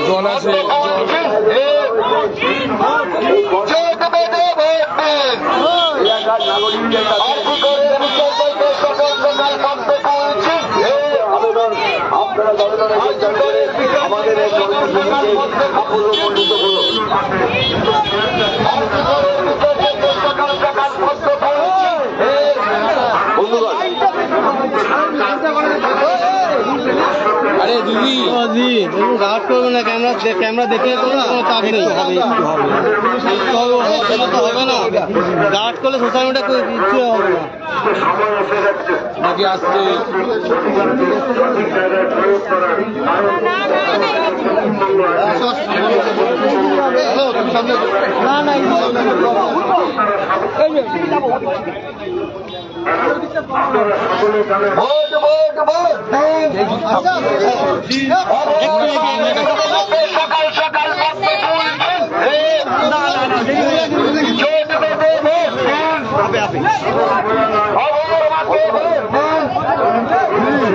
জল আছে আমাদের আরে দিদি গার্ড করবে না, ক্যামেরা দেখে কোনো চাপ নেই, হবে না। গার্ড করলে সোশ্যাল মিডিয়া কিছু হবে না। নাকি আসছে সকাল সকাল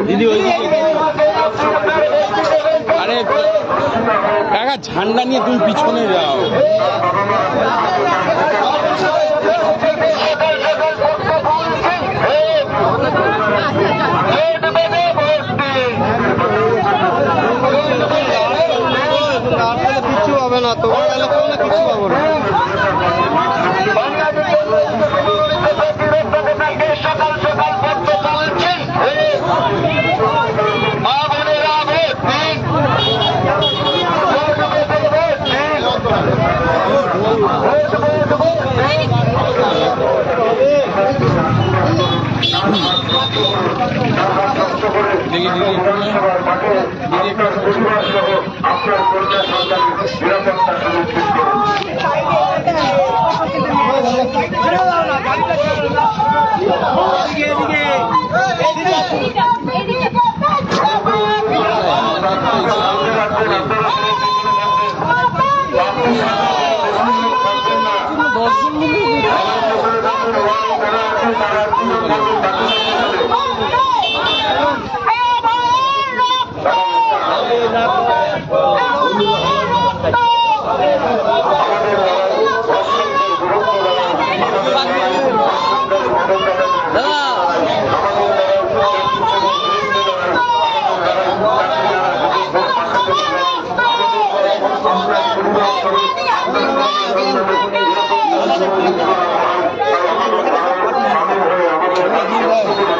দিদি আরে কাকা ঝান্ডা নিয়ে তুমি পিছনে যাও। কিচ্ছু হবে না, তোমার কিছু হবে না। সকাল সকাল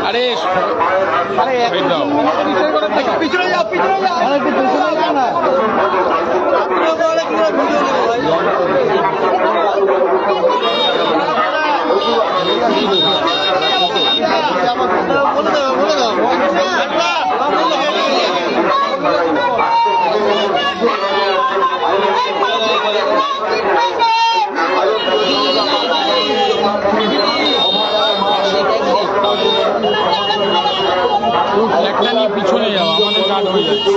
আরে পিছনে যাও, পিছনে যাও, না বলে দাও একটা নিয়ে পিছনে যাও, আমাদের কাট হয়ে যাচ্ছে।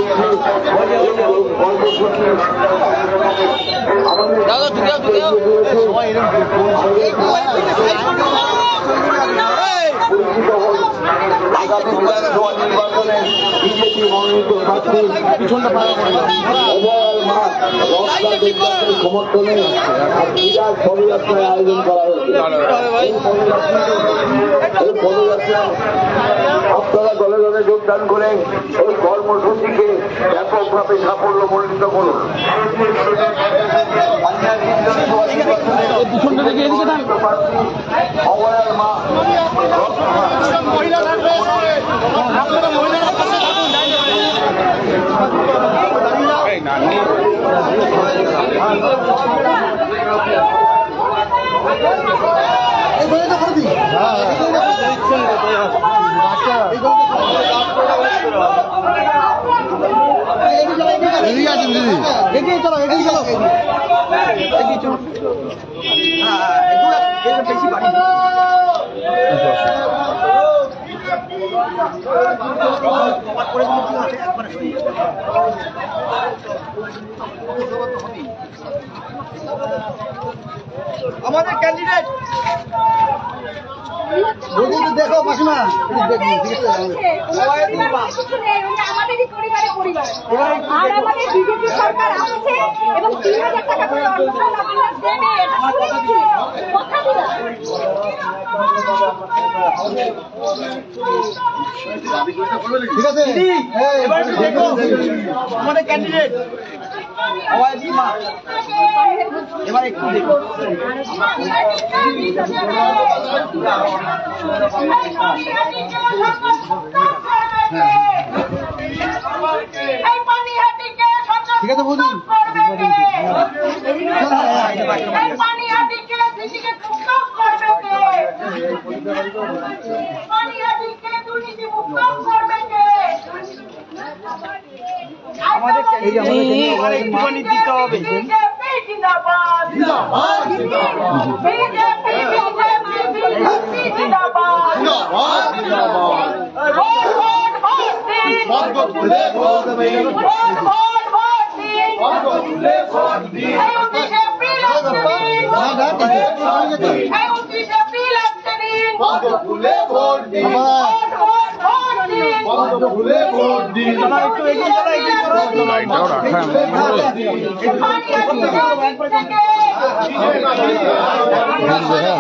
পিছনটা সমর্থনে বিরাট পদযাত্রার আয়োজন করা হয়েছে। এই পদযাত্রায় আপনারা দলে দলে যোগদান করে এই কর্মসূচিকে ব্যাপকভাবে সাফল্যমণ্ডিত করুন। পিছনটা দেখে এদিকে থাক। অবয়ার মা এগিয়ে চলো, এগিয়ে চলো, এগিয়ে চলো। বেশি বাড়ি আমাদের ক্যান্ডিডেট দেখো মাসিমা আমাদেরই পরিবারের পরিবার আর আমাদের বিজেপি সরকার আসছে এবং ৩,০০০ টাকা করে অনুদান আপনারা দেবেন কথা দিলাম। ঠিক আছে এবার দেখো আমাদের ক্যান্ডিডেট আওয়াজি মা এবার একটু দেখো ঠিক আছে বৌদি আমাদের একটুখানি দিতে হবে লাইটটাও রাখা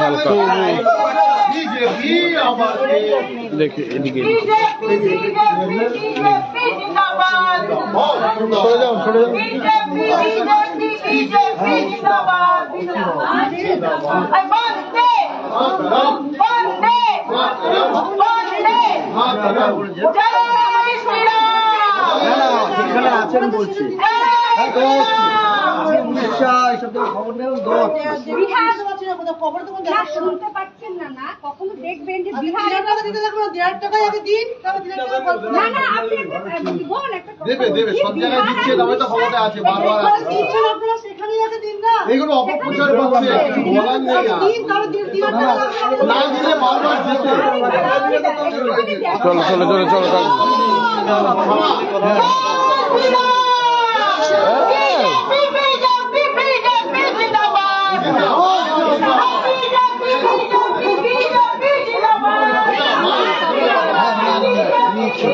হালকা দেখে এদিকে এখানে আছেন বলছি খবর নেই শুনতে পাচ্ছেন না না কখনো দেখবেন যে বিহার না না আপনি বল একটা দেবে দেবে সব জায়গায় দিচ্ছে তবে তো খবরটা আছে বারবার এগুলো অপপ্রচার করছে বলার নেই না দিলে বারবার দিচ্ছে চলো চলো চলো চলো চলো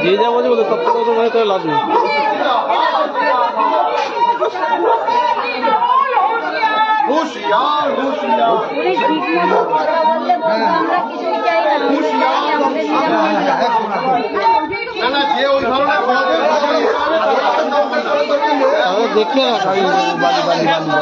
দিয়ে যাবো যে সব থেকে তো মানে লাভ নেই দেখে না খালি বাড়ি বাড়ি বাড়ি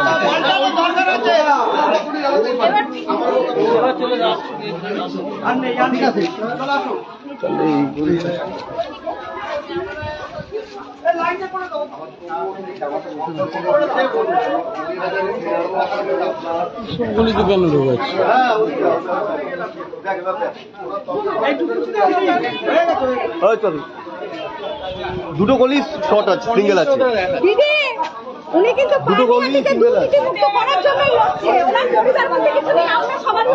সবগুলি তো কেন ঢুকাচ্ছে দুটো গলি শর্ট আছে সিঙ্গেল আছে দিদি উনি কিন্তু দুটো গলি সিঙ্গেল আছে মুক্ত করার জন্যই লড়ছে ওনার পরিবার বলতে কিছু নেই আমরা সবার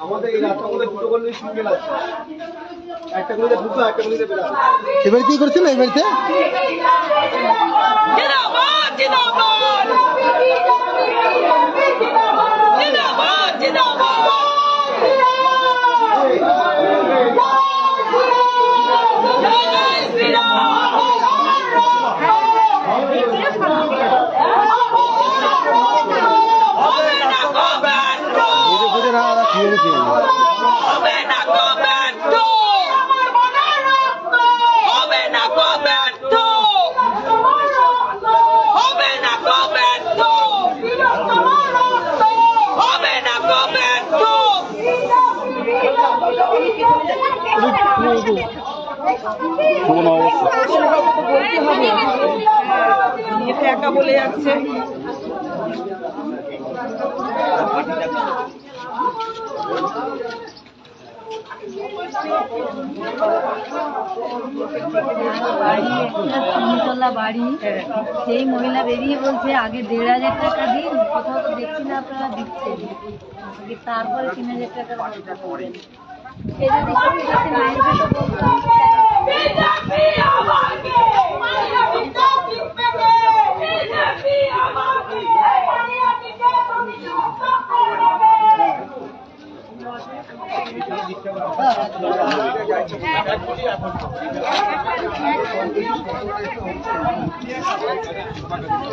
আমাদের এই রাস্তার মধ্যে দুটো গলি সিঙ্গেল আছে একটা গলিতে ঢুকলো একটা গলিতে বেরোলো এবার কি করছিল এই বাড়িতে জিন্দাবাদ জিন্দাবাদ জিন্দাবাদ জিন্দাবাদ একা বলে যাচ্ছে তিনতলা বাড়ি সেই মহিলা বেরিয়ে বলছে আগে ১,৫০০ টাকা দিন কোথাও তো দেখছি না আপনারা দিচ্ছেন তারপরে ৩,০০০ টাকার সে যদি সত্যি সত্যি মায়ের কাছে বলতো